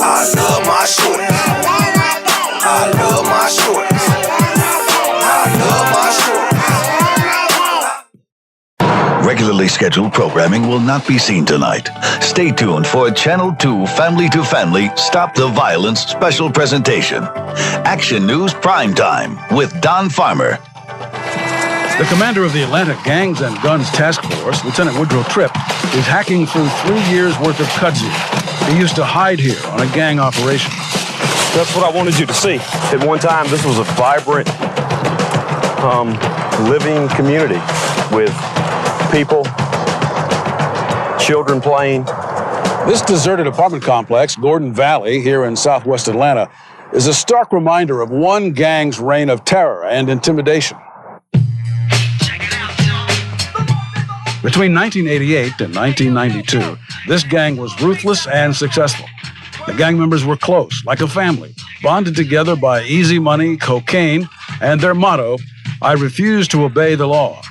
I love my shorties. I love my shorties. I love my shorties. Regularly scheduled programming will not be seen tonight. Stay tuned for a Channel 2 Family to Family Stop the Violence special presentation. Action News Primetime with Don Farmer. The commander of the Atlanta Gangs and Guns Task Force, Lieutenant Woodrow Tripp, is hacking through 3 years' worth of kudzu. He used to hide here on a gang operation. That's what I wanted you to see. At one time, this was a vibrant, living community with people, children playing. This deserted apartment complex, Gordon Valley, here in southwest Atlanta, is a stark reminder of one gang's reign of terror and intimidation. Between 1988 and 1992, this gang was ruthless and successful. The gang members were close, like a family, bonded together by easy money, cocaine, and their motto, I refuse to obey the law.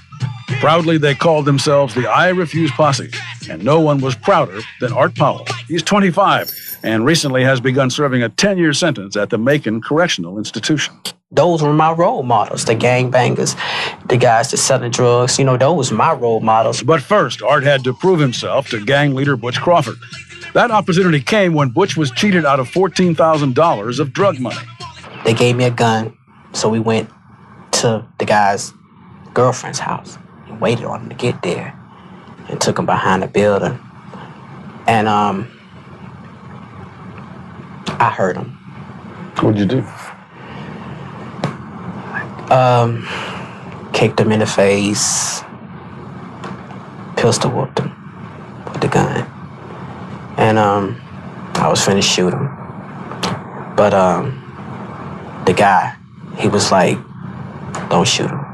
Proudly, they called themselves the I Refuse Posse, and no one was prouder than Art Powell. He's 25 and recently has begun serving a 10-year sentence at the Macon Correctional Institution. Those were my role models, the gangbangers, the guys that selling drugs. You know, those were my role models. But first, Art had to prove himself to gang leader Butch Crawford. That opportunity came when Butch was cheated out of $14,000 of drug money. They gave me a gun, so we went to the guy's girlfriend's house and waited on him to get there and took him behind the building. And I heard him. What'd you do? Kicked him in the face, pistol whooped him with the gun. And I was finna shoot him. But the guy, he was like, don't shoot him.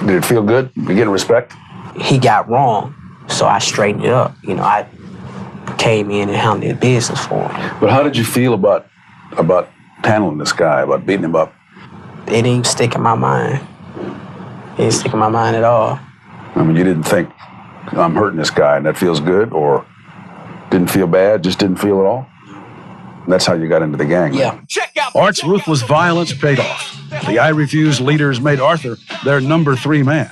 Did it feel good? You getting respect? He got wrong, so I straightened it up. You know, I came in and handled the business for him. But how did you feel about handling this guy, about beating him up? It didn't even stick in my mind. It didn't stick in my mind at all. I mean, you didn't think, I'm hurting this guy and that feels good, or didn't feel bad, just didn't feel at all? And that's how you got into the gang. Yeah. Art's ruthless violence paid off. The I Refuse leaders made Arthur their number 3 man.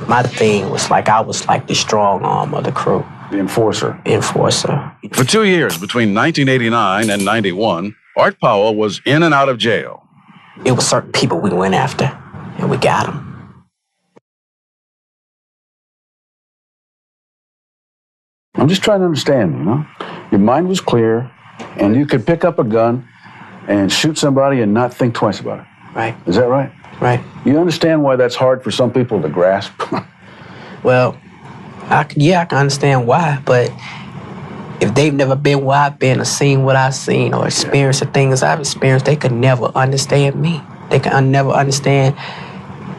My thing was like, I was like the strong arm of the crew. The enforcer. Enforcer. For 2 years, between 1989 and 91, Art Powell was in and out of jail. It was certain people we went after, and we got them. I'm just trying to understand, you know? Your mind was clear, and you could pick up a gun and shoot somebody and not think twice about it. Right. Is that right? Right. You understand why that's hard for some people to grasp? Well, I can understand why, but if they've never been where I've been or seen what I've seen or experienced the things I've experienced, they could never understand me. They can never understand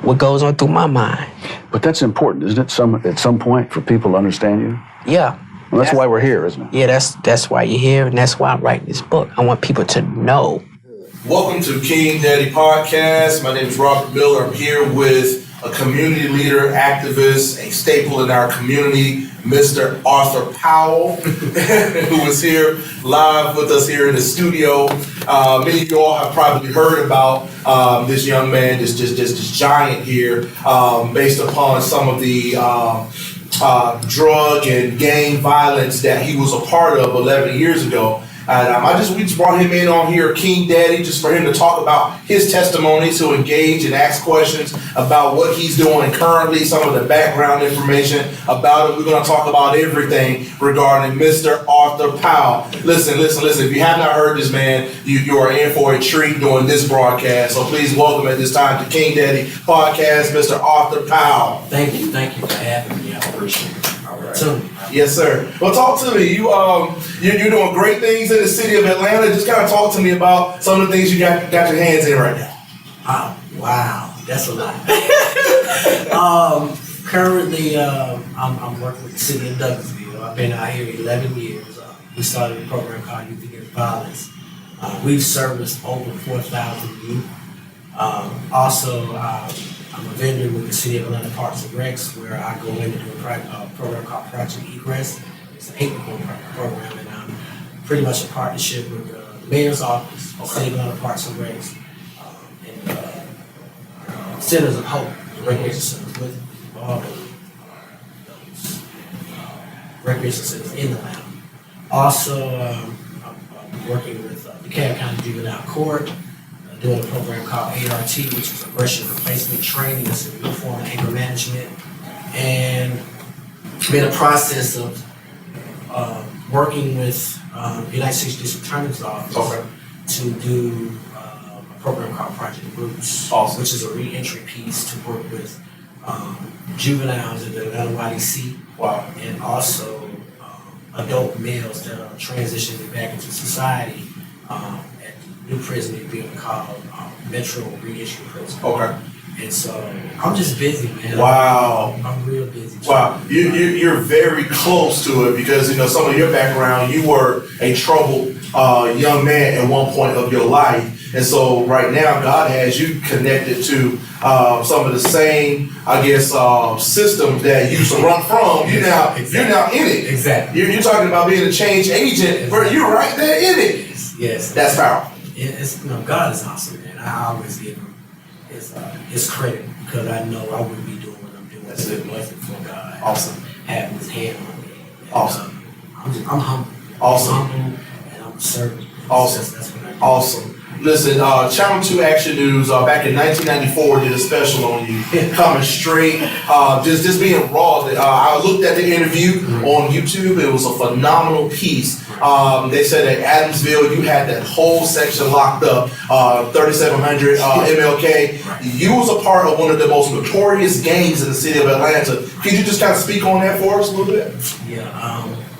what goes on through my mind. But that's important, isn't it, at some point for people to understand you? Yeah. Well, that's why we're here, isn't it? Yeah, that's why you're here, and that's why I'm writing this book. I want people to know. Welcome to King Daddy Podcast. My name is Robert Miller. I'm here with a community leader, activist, a staple in our community, Mr. Arthur Powell, who is here live with us here in the studio. Many of you all have probably heard about this young man, this giant here, based upon some of the drug and gang violence that he was a part of 11 years ago. And we just brought him in on here, King Daddy, just for him to talk about his testimony, to engage and ask questions about what he's doing currently, some of the background information about it. We're going to talk about everything regarding Mr. Arthur Powell. Listen. If you have not heard this man, you are in for a treat during this broadcast. So please welcome at this time to King Daddy Podcast, Mr. Arthur Powell. Thank you for having me. I appreciate it. All right. Yes, sir. Well, talk to me. You're doing great things in the city of Atlanta. Just kind of talk to me about some of the things you got your hands in right now. Oh, wow, that's a lot. Currently, I'm working with the city of Douglasville. I've been out here 11 years. We started a program called Youth Against Violence. We've serviced over 4,000 youth. Also, I'm a vendor with the City of Atlanta Parks and Recs, where I go in and do a program called Project Egress. It's an 8-week program, and pretty much a partnership with the mayor's office, City of Atlanta Parks and Recs, and Centers of Hope, the recreation centers with all those recreation centers in Atlanta. Also, I'm working with DeKalb County Juvenile Court, doing a program called ART, which is aggression replacement training. It's a new form of anger management. And I'm in the process of working with the United States District Attorney's Office to do a program called Project Roots, which is a re-entry piece to work with juveniles in the Atlanta YDC, and also adult males that are transitioning back into society at the new prison they're being called Metro Re-entry Prison. And so I'm just busy, man. Wow. I'm real busy. Wow. You're very close to it because, you know, some of your background, you were a troubled young man at one point of your life. And so right now, God has you connected to some of the same, I guess, systems that you used to run from. You're now in it. Exactly. You're talking about being a change agent, bro. You're right there in it. Yes. That's powerful. It's, you know, God is awesome, man. I always give him his credit because I know I wouldn't be doing what I'm doing if it wasn't for God. Awesome. Having his hand on me. And, Awesome. I'm humble. Awesome. I'm humble and I'm serving. Awesome. That's what I do. Awesome. Listen, Channel 2 Action News back in 1994 did a special on you, coming straight, just being raw. I looked at the interview on YouTube. It was a phenomenal piece. They said at Adamsville you had that whole section locked up, 3700 MLK. You was a part of one of the most notorious gangs in the city of Atlanta. Could you just kind of speak on that for us a little bit? Yeah,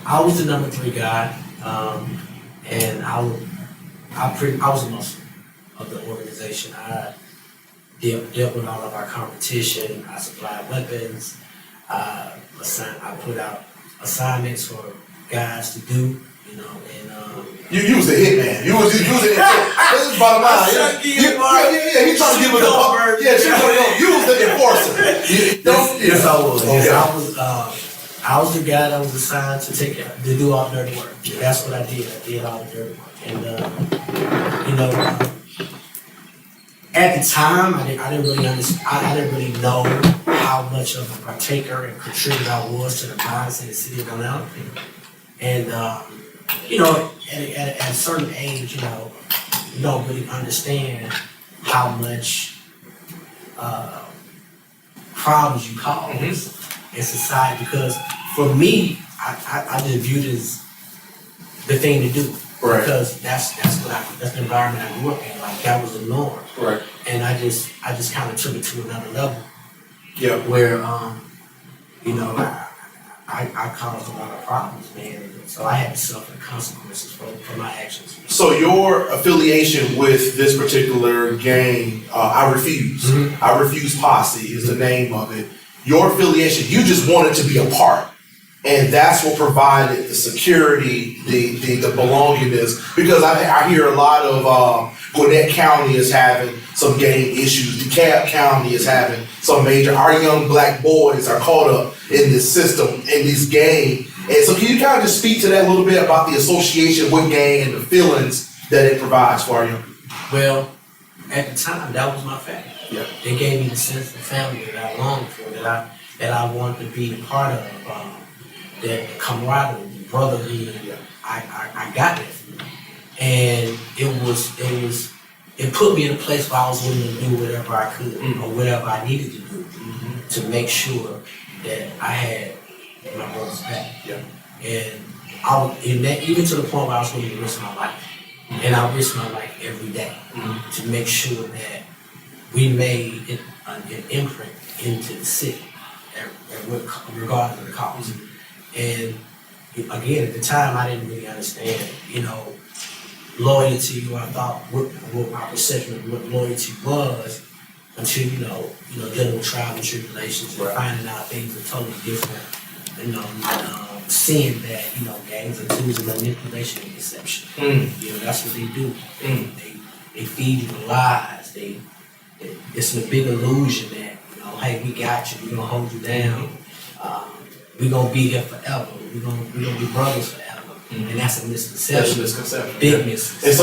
I was the number 3 guy, and I was the muscle of the organization. I dealt with all of our competition. I supplied weapons. I put out assignments for guys to do, you know, and You was the hitman. You was the This is bottom line. Yeah. He trying to give us you was the enforcer. Yes, I was. Okay. I was the guy that was assigned to do all the dirty work. That's what I did. I did all the dirty work. And you know, at the time, I didn't really understand. I didn't really know how much of a partaker and contributor I was to the violence in the city of Atlanta. And you know, at a certain age, you know, you don't really understand how much problems you cause in society. Because for me, I just viewed it as the thing to do. Right. Because that's the environment I grew up in. Like that was the norm. Right. And I just kind of took it to another level. Yeah. Where you know, I caused a lot of problems, man. So I had to suffer the consequences for my actions. So your affiliation with this particular gang, I Refuse. I Refuse Posse is the name of it. Your affiliation, you just wanted to be a part. And that's what provided the security, the belongingness. Because I hear a lot of Gwinnett County is having some gang issues. DeKalb County is having some major. Our young black boys are caught up in this system, in this gang. And so can you kind of just speak to that a little bit about the association with gang and the feelings that it provides for our young people? Well, at the time, that was my family. Yeah. They gave me the sense of family that I longed for, that I wanted to be a part of. That camaraderie, the brotherhood, I got that from them. And it put me in a place where I was willing to do whatever I could or whatever I needed to do to make sure that I had my brother's back. Yeah. And I was even to the point where I was willing to risk my life. And I risk my life every day to make sure that we made an imprint into the city, regardless of the cost. And again, at the time, I didn't really understand, you know, loyalty, or I thought what my perception of what loyalty was, until you know, dealing with trials and tribulations and finding out things are totally different. You know, seeing that, you know, gangs are tools of manipulation and deception. You know, that's what they do. They feed you the lies. It's a big illusion that, you know, hey, we got you. We're gonna hold you down. We're gonna be here forever. We're gonna be brothers forever. And that's a That's a misconception. misconception. Big misconception. And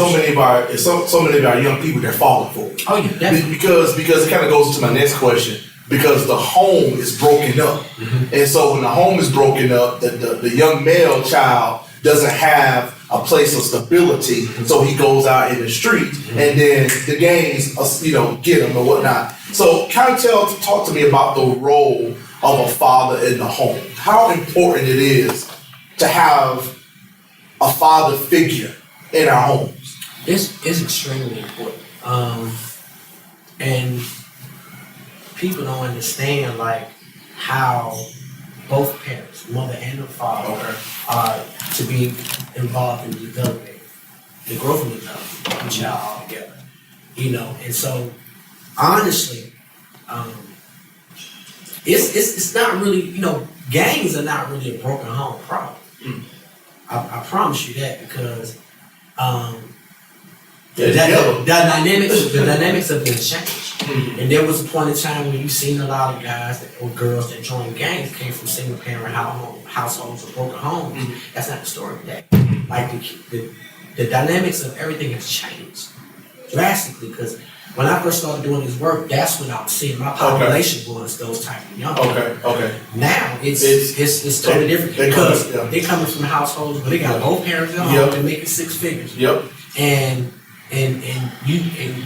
so many of our young people, they're falling for it. Oh yeah, definitely. Because it kind of goes into my next question. Because the home is broken up, and so when the home is broken up, the young male child doesn't have a place of stability, so he goes out in the street, and then the gangs, get him or whatnot. So, kind of talk to me about the role of a father in the home. How important it is to have a father figure in our homes. It's extremely important. And people don't understand how both parents, mother and the father, are to be involved in developing the growth and development of the child all together. And so honestly, it's not really, gangs are not really a broken home problem. I promise you that, because the dynamics have been changed. And there was a point in time when you seen a lot of guys or girls that joined gangs came from single parent households or broken homes. That's not the story today. Like the dynamics of everything has changed drastically, because when I first started doing this work, that's when I was seeing my population was those type of young people. Okay. Now it's totally different, because they're coming from households where they got both parents at home, they're making six figures. And you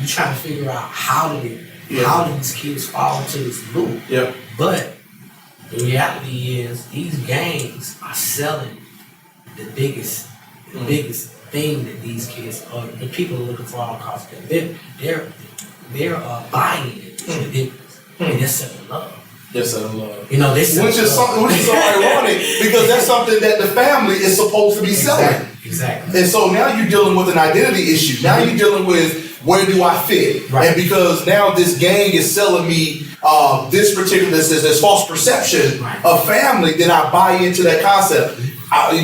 trying to figure out how do these kids fall into this loop. But the reality is these gangs are selling the biggest thing that these kids are, the people are looking for all across the country. They're buying it. It's ridiculous. And they're selling love. They're selling love. They sell which is so ironic, because that's something that the family is supposed to be selling. Exactly. And so now you're dealing with an identity issue. Now you're dealing with, where do I fit? Right. And because now this gang is selling me this false perception of family, then I buy into that concept.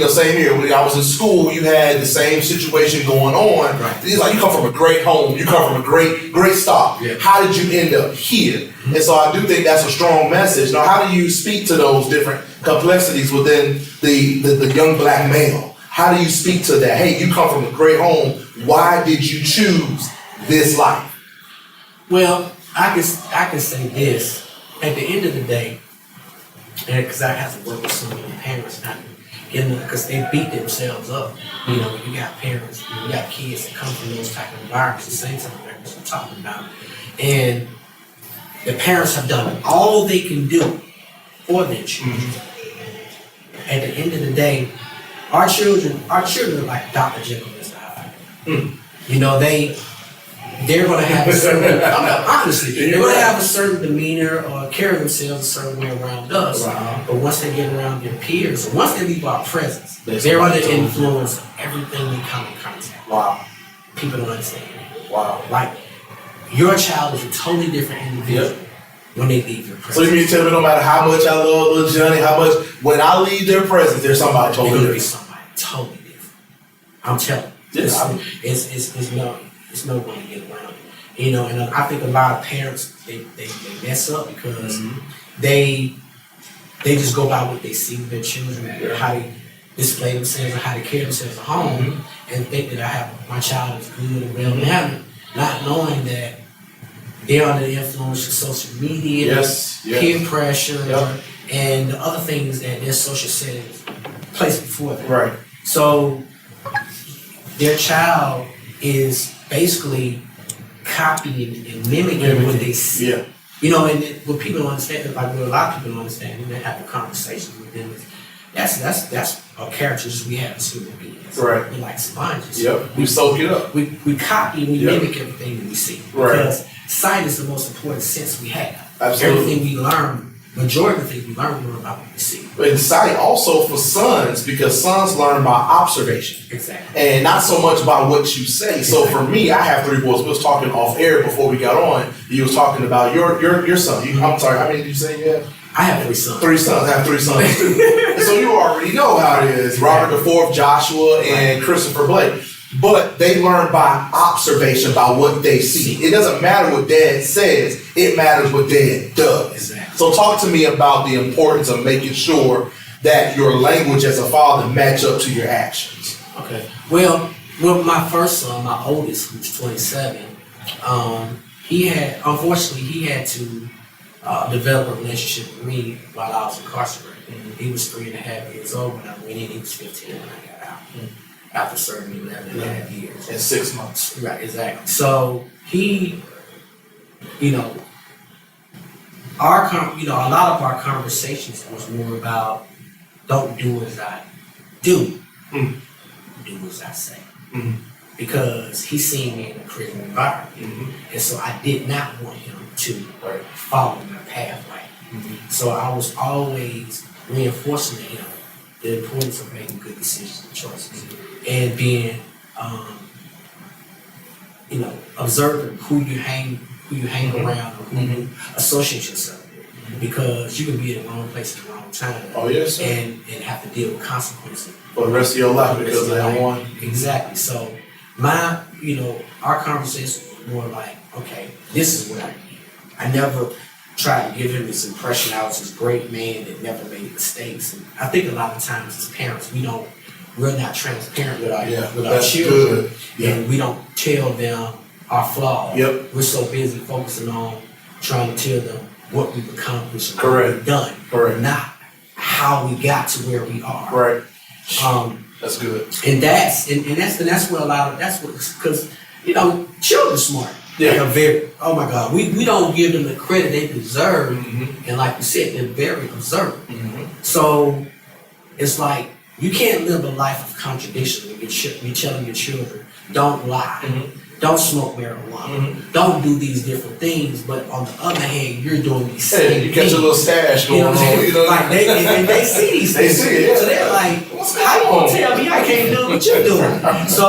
Same here. When I was in school, you had the same situation going on. It's like, you come from a great home, you come from a great start. How did you end up here? And so I do think that's a strong message. Now, how do you speak to those different complexities within the young black male? How do you speak to that? Hey, you come from a great home. Why did you choose this life? Well, I can say this. At the end of the day, and because I have to work with some of the parents now, because they beat themselves up. You got parents, you got kids that come from those type of environments, the same type of environments I'm talking about. And the parents have done all they can do for their children. At the end of the day, our children are like Dr. Jekyll and Mr. Hyde. They're going to have a certain, honestly, they're going to have a certain demeanor or carry themselves a certain way around us. But once they get around their peers, or once they leave our presence, they're under the influence of everything they come in contact with. People don't understand that. Like, your child is a totally different individual when they leave your presence. So you mean to tell me, no matter how much I love little Johnny, when I leave their presence, there's somebody totally different. Be somebody totally different. I'm telling you. It's no way to get around it. And I think a lot of parents, they mess up because they just go by what they see with their children, how they display themselves and how they carry themselves at home, and think that my child is good and well mannered, not knowing that they're under the influence of social media, peer pressure, and the other things that their social settings place before them. So their child is basically copying and mimicking what they see. And what people don't understand, like what a lot of people don't understand, when they have the conversations with them, that's our characters we have as human beings. We're like sponges. We soak it up. We copy and we mimic everything that we see. Because sight is the most important sense we have. Absolutely. Everything we learn, majority of the things we learn about what we see. And sight also for sons, because sons learn by observation. Exactly. And not so much by what you say. So for me, I have 3 boys. We was talking off air before we got on. You was talking about your son. I'm sorry, how many did you say you have? I have 3 sons. 3 sons. I have 3 sons too. And so you already know how it is. Robert the Fourth, Joshua, and Christopher Blake. But they learn by observation, by what they see. It doesn't matter what dad says, it matters what dad does. Exactly. So talk to me about the importance of making sure that your language as a father match up to your actions? Okay. Well, with my first son, my oldest, who's 27, he had to develop a relationship with me while I was incarcerated. He was 3.5 years old when I went in. He was 15 when I got out. After serving 11.5 years. In 6 months. Right, exactly. So he, a lot of our conversations was more about don't do as I do, do as I say. Because he seen me in a prison environment. And so I did not want him to follow my pathway. So I was always reinforcing to him the importance of making good decisions and choices. And being, observing who you hang around or who you associate yourself with. Because you can be in the wrong place at the wrong time. Oh, yes, sir. And have to deal with consequences. For the rest of your life because of that one. Exactly. So our conversation was more like, okay, this is what I need. I never tried to give him this impression I was this great man that never made mistakes. And I think a lot of times as parents, we're not transparent with our children. Good. Yeah. And we don't tell them our flaws. Yep. We're so busy focusing on trying to tell them what we've accomplished and Correct. what we've done. Correct. Not how we got to where we are. Right. That's good. And that's where because children are smart. Yeah. They're very, oh my God, we don't give them the credit they deserve. And like you said, they're very observant. So it's like you can't live a life of contradiction when you're telling your children, don't lie, don't smoke marijuana, don't do these different things, but on the other hand, you're doing these same things. You got your little stash going on. Like they see these things. They see it, yeah. So they're like, how you gonna tell me I can't do what you're doing? So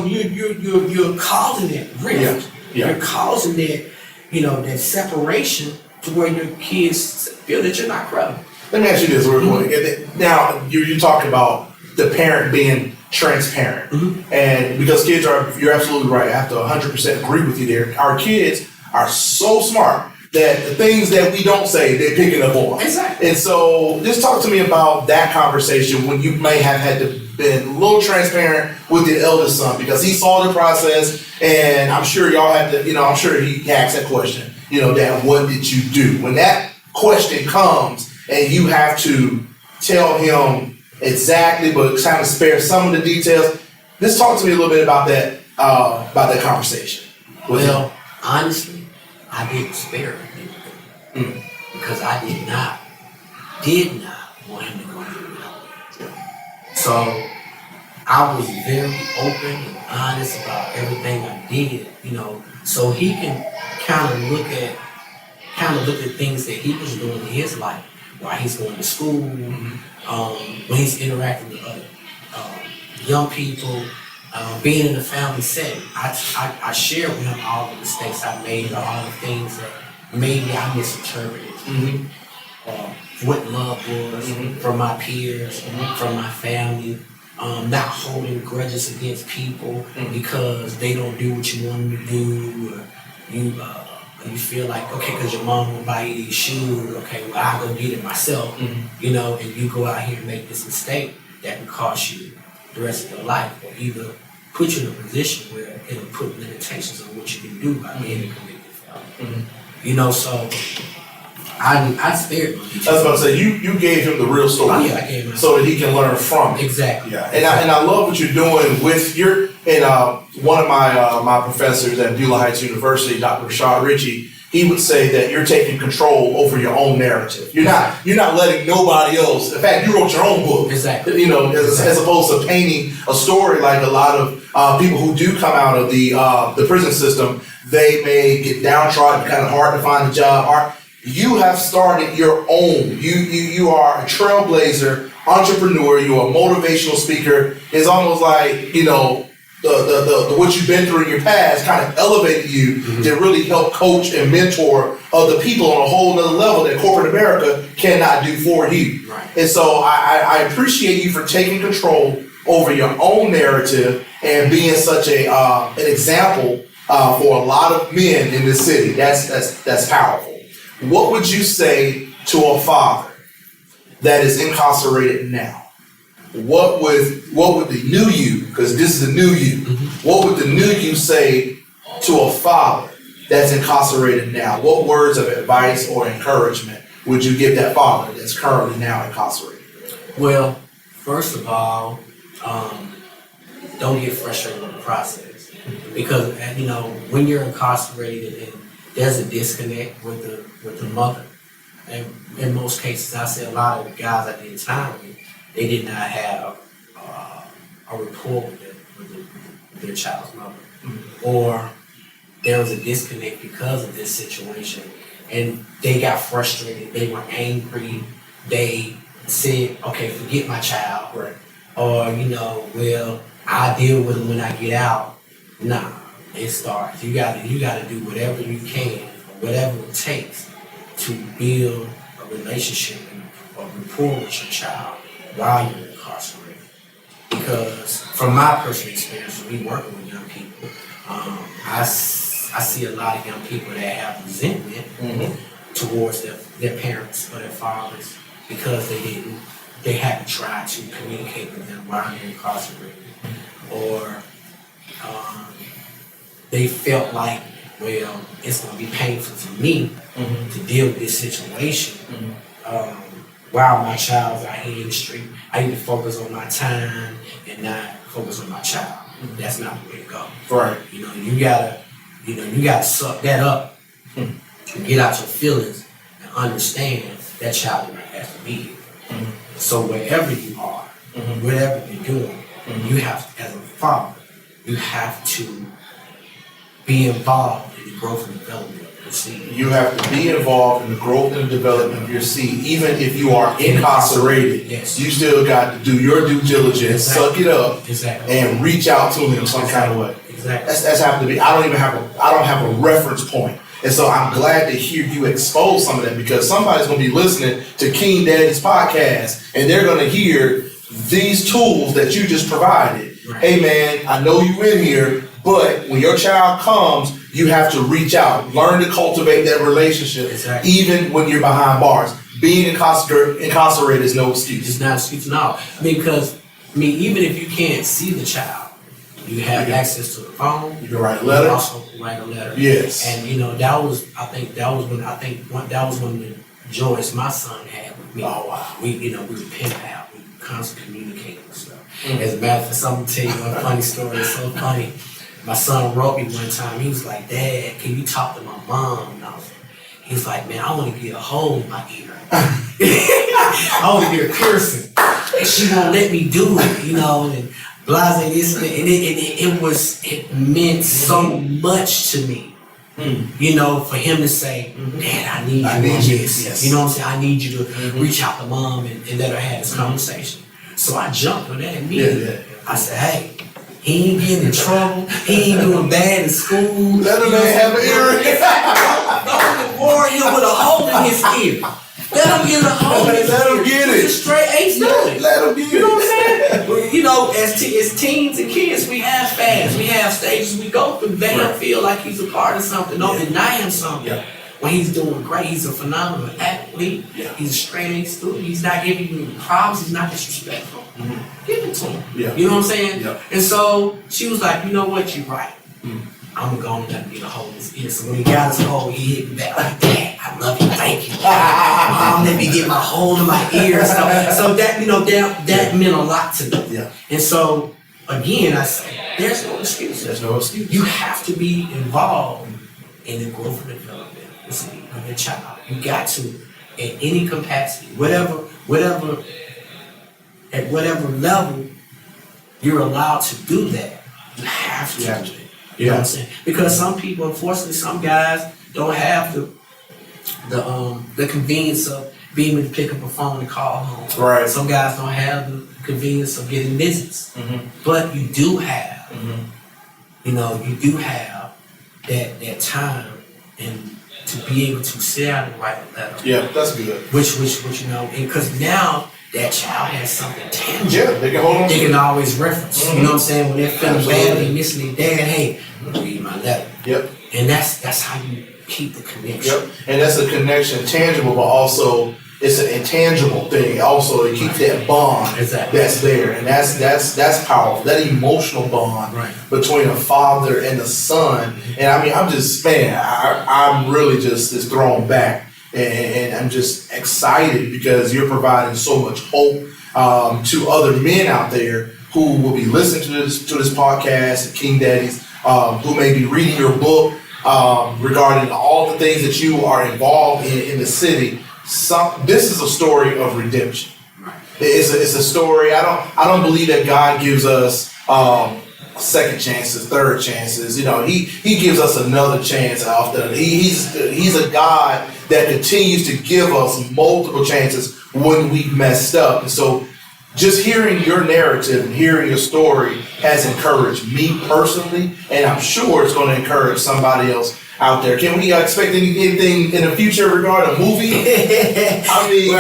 you're causing that rift. Yeah. You're causing that, that separation to where your kids feel that you're not credible. Let me ask you this real quick. Now, you talk about the parent being transparent. And because kids you're absolutely right. I have to 100% agree with you there. Our kids are so smart that the things that we don't say, they're picking up on. Exactly. And so just talk to me about that conversation when you may have had to been a little transparent with your eldest son because he saw the process and I'm sure y'all had to, I'm sure he asked that question, Dad, what did you do? When that question comes and you have to tell him exactly, but kind of spare some of the details, just talk to me a little bit about that conversation. Well, honestly, I didn't spare him because I did not want him to go through it. So I was very open and honest about everything I did, so he can kind of look at things that he was doing in his life while he's going to school, when he's interacting with other young people, being in a family setting. I share with him all the mistakes I made, all the things that maybe I misinterpreted. What love was from my peers, from my family, not holding grudges against people because they don't do what you want them to do, or you feel like, okay, because your mom will buy you these shoes, okay, well, I'll go get it myself, and you go out here and make this mistake that can cost you the rest of your life, or either put you in a position where it'll put limitations on what you can do by being a convicted felon. So I spared him. I was about to say, you gave him the real story. Oh, yeah, I gave him so that he can learn from it. Exactly. Yeah, and I love what you're doing with one of my professors at Beulah Heights University, Dr. Rashad Ritchie, he would say that you're taking control over your own narrative. You're not letting nobody else. In fact, you wrote your own book. Exactly. As opposed to painting a story like a lot of people who do come out of the prison system, they may get downtrodden, kind of hard to find a job. You have started your own. You are a trailblazer, entrepreneur. You're a motivational speaker. It's almost like the what you've been through in your past kind of elevated you to really help coach and mentor other people on a whole nother level that corporate America cannot do for you. Right. And so I appreciate you for taking control over your own narrative and being such an example for a lot of men in this city. That's powerful. What would you say to a father that is incarcerated now, what would the new you, because this is the new you, what would the new you say to a father that's incarcerated now? What words of advice or encouragement would you give that father that's currently now incarcerated? Well, first of all, don't get frustrated with the process, because when you're incarcerated and there's a disconnect with the mother, and in most cases, I say a lot of the guys I did time with, they did not have a rapport with their child's mother, or there was a disconnect because of this situation, and they got frustrated. They were angry. They said, "Okay, forget my child," Right. Or well, I deal with them when I get out. Nah, it starts. You gotta do whatever you can, or whatever it takes to build a relationship and a rapport with your child while you're incarcerated. Because from my personal experience, when we working with young people, I see a lot of young people that have resentment towards their parents or their fathers because they haven't tried to communicate with them while they're incarcerated, or they felt like, well, it's going to be painful for me to deal with this situation while my child's out here in the street. I need to focus on my time and not focus on my child. That's not the way to go. Right. You gotta suck that up and get out your feelings and understand that child has to be here. So wherever you are, whatever you're doing, you have, as a father, you have to be involved in the growth and development of your seed. You have to be involved in the growth and development of your seed. Even if you are incarcerated, yes, you still got to do your due diligence, suck it up, and reach out to them in some kind of way. Exactly. That's have to be. I don't have a reference point. And so I'm glad to hear you expose some of that, because somebody's going to be listening to King Daddy's podcast and they're going to hear these tools that you just provided. Right. Hey man, I know you in here, but when your child comes, you have to reach out, learn to cultivate that relationship, even when you're behind bars. Being incarcerated is no excuse. It's not an excuse, no. Because even if you can't see the child, you have access to the phone. You can write letters. You also write a letter. Yes. And that was one of the joys my son had with me. Oh wow. We were pen pal. We constantly communicating and stuff. As a matter of fact, I'm gonna tell you one funny story. It's so funny. My son wrote me one time. He was like, "Dad, can you talk to my mom?" And he was like, "Man, I want to get a hole in my ear. I want to get a piercing, and she won't let me do it, and blase this and it meant so much to me, for him to say, Dad, I need you on this. Yes. You know what I'm saying? I need you to reach out to mom and let her have this conversation." So I jumped on that immediately. Yeah. I said, "Hey, he ain't getting in trouble. He ain't doing bad in school. Let him have an earring. Don't warn him with a hole in his ear. Let him get a hole in his ear. Let him get it. It's a straight ace student. Let him get it. You know what I'm saying? As teens and kids, we have fads. We have stages we go through. They don't feel like he's a part of something. Don't deny him something. Yeah. When he's doing great, he's a phenomenal athlete. Yeah. He's a straight A student. He's not giving you problems. He's not disrespectful. Give it to him. Yeah. You know what I'm saying? Yeah. And so she was like, "You know what? You're right. I'm gonna go and let him get a hold of his ear." So when he got his hold, he hit me back like, "Dad, I love you. Thank you. Mom, let me get my hold of my ear." So that that meant a lot to me. Yeah. And so again, I say, there's no excuse. There's no excuse. You have to be involved in the growth and development of your child. You got to, in any capacity, at whatever level you're allowed to do that. You have to. Yeah. You know what I'm saying? Because some people, unfortunately, some guys don't have the convenience of being able to pick up a phone and call home. Right. Some guys don't have the convenience of getting visits. But you do have, you do have that time and to be able to sit down and write a letter. Yeah, that's good. Which because now that child has something tangible. Yeah, they can hold on. They can always reference. You know what I'm saying? When they're feeling bad, they missing their dad. Hey, read my letter. Yep. And that's how you keep the connection. Yep. And that's a connection, tangible, but also it's an intangible thing. Also, it keeps that bond that's there, and that's powerful. That emotional bond between a father and a son. And I mean, I'm just I'm really just thrown back, and I'm just excited because you're providing so much hope to other men out there who will be listening to this podcast, King Daddies, who may be reading your book regarding all the things that you are involved in the city. This is a story of redemption. It's a story. I don't believe that God gives us second chances, third chances. You know, He gives us another chance often. He's a God that continues to give us multiple chances when we messed up. And so, just hearing your narrative and hearing your story has encouraged me personally, and I'm sure it's going to encourage somebody else out there. Can we expect anything in the future regarding a movie? Actually,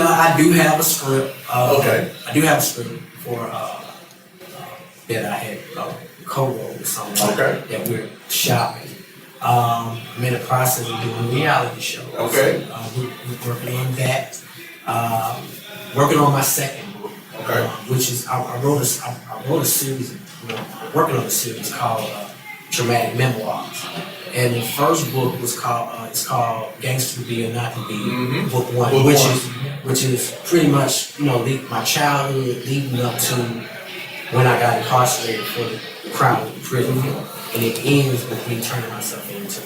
I do have a script. Okay. I do have a script for that I had co-wrote with someone that we're shopping. I'm in the process of doing a reality show. Okay. We're working on that. Working on my second book, which is I wrote a series. Working on a series called Dramatic Memoirs, and the first book was called Gangster to Be or Not to Be, book one, which is pretty much my childhood leading up to when I got incarcerated for the crime of the prison, and it ends with me turning myself into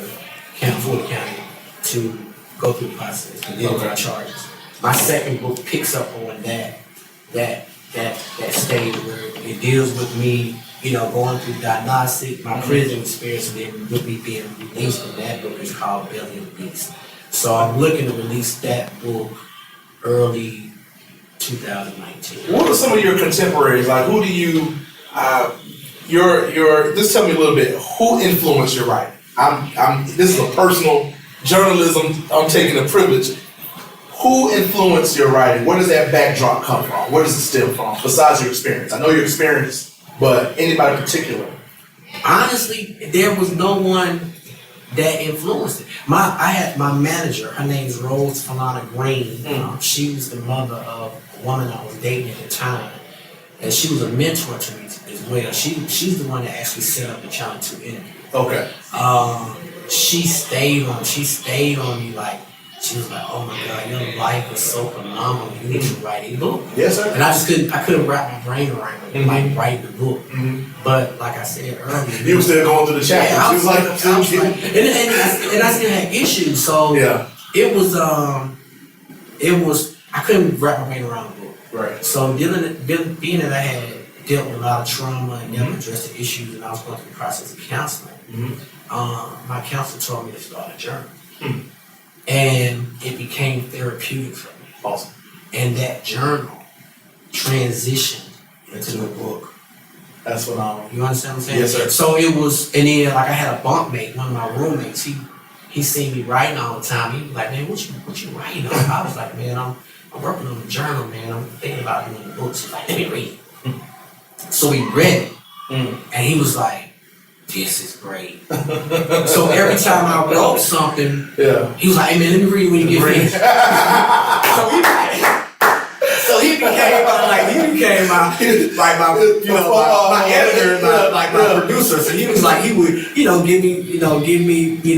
Fulton County to go through the process and deal with my charges. My second book picks up on that stage where it deals with me, going through diagnostic, my prison experience, and then with me being released. And that book is called Belly of the Beast. So I'm looking to release that book early 2019. What are some of your contemporaries? Like, who do you? Just tell me a little bit. Who influenced your writing? This is a personal journalism. I'm taking a privilege. Who influenced your writing? Where does that backdrop come from? Where does it stem from? Besides your experience, I know your experience, but anybody in particular? Honestly, there was no one that influenced it. I had my manager. Her name is Rose Falana Green. She was the mother of a woman I was dating at the time, and she was a mentor to me as well. She's the one that actually set up the Channel 2 interview. Okay. She stayed on me like. She was like, "Oh my God, your life is so phenomenal. You need to write a book." Yes, sir. And I couldn't wrap my brain around it, like write the book. But like I said earlier, you were still going through the chapters. Yeah, I was like, and I still had issues. So it was I couldn't wrap my brain around the book. Right. So being that I had dealt with a lot of trauma and never addressed the issues, and I was going through the process of counseling, my counselor told me to start a journal. And it became therapeutic for me. Awesome. And that journal transitioned into the book. That's what You understand what I'm saying? Yes, sir. So it was, and then like I had a bunkmate, one of my roommates. He seen me writing all the time. He was like, "Man, what you writing on?" I was like, "Man, I'm working on a journal, man. I'm thinking about doing the books." He's like, "Let me read it." So he read it, and he was like, "This is great." So every time I wrote something, he was like, "Hey man, let me read it when you get finished." So he became my editor, my producer. So he was like, he would give me he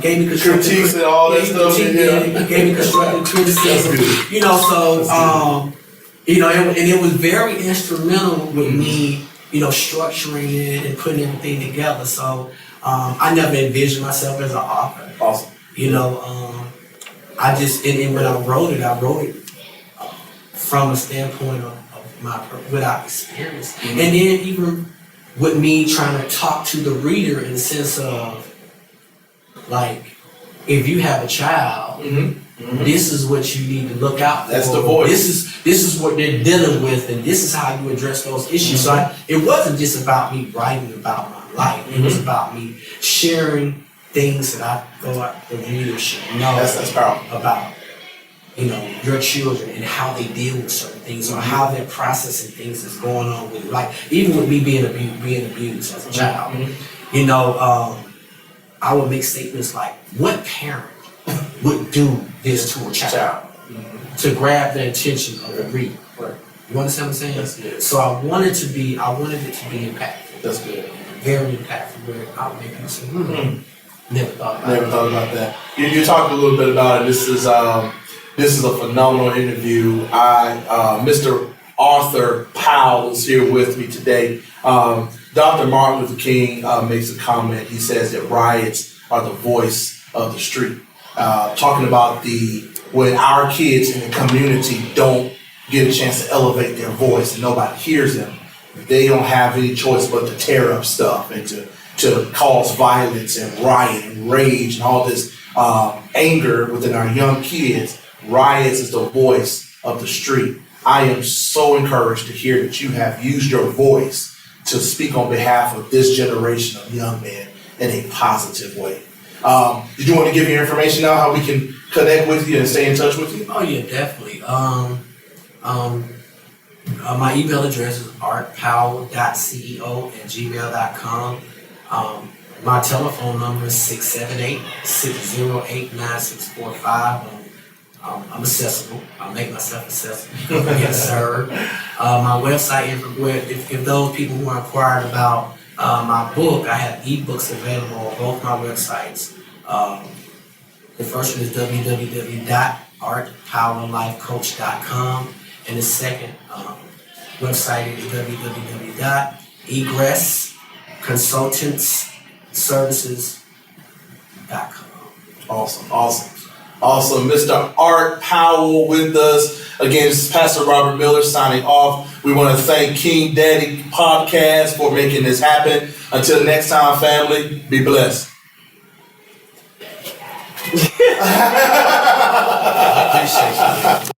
gave me constructive critiques and all that stuff. He gave me constructive criticism. And it was very instrumental with me. Structuring it and putting everything together. So I never envisioned myself as an author. Awesome. I just and when I wrote it from a standpoint of my without experience, and then even with me trying to talk to the reader in the sense of like, if you have a child. This is what you need to look out for. That's the voice. This is what they're dealing with, and this is how you address those issues. So it wasn't just about me writing about my life. It was about me sharing things that I thought the reader should know that's powerful. About your children and how they deal with certain things, or how they're processing things that's going on with life. Even with me being abused as a child, I would make statements like, "What parent would do this to a child. To grab the attention of the reader. Right. You understand what I'm saying? That's good. So I wanted it to be impactful. That's good. Very impactful, where I'll make people say, never thought about Never thought about that. You talked a little bit about it. This is a phenomenal interview. Mr. Arthur Powell is here with me today. Dr. Martin Luther King makes a comment. He says that riots are the voice of the street. Talking about when our kids in the community don't get a chance to elevate their voice and nobody hears them, they don't have any choice but to tear up stuff and to cause violence and riot and rage and all this anger within our young kids. Riots is the voice of the street. I am so encouraged to hear that you have used your voice to speak on behalf of this generation of young men in a positive way. Did you want to give your information now, how we can connect with you and stay in touch with you? Oh yeah, definitely. My email address is artpowell.ceo@gmail.com. My telephone number is 678-608-9645. I'm accessible. I'll make myself accessible. Yes, sir. My website, if those people who are inquiring about my book, I have ebooks available on both my websites. The first one is www.artpowerlifecoach.com, and the second website is www.egressconsultantsservices.com. Awesome. Mr. Art Powell with us. Again, this is Pastor Robert Miller signing off. We want to thank King Daddy Podcast for making this happen. Until next time, family, be blessed. I appreciate you.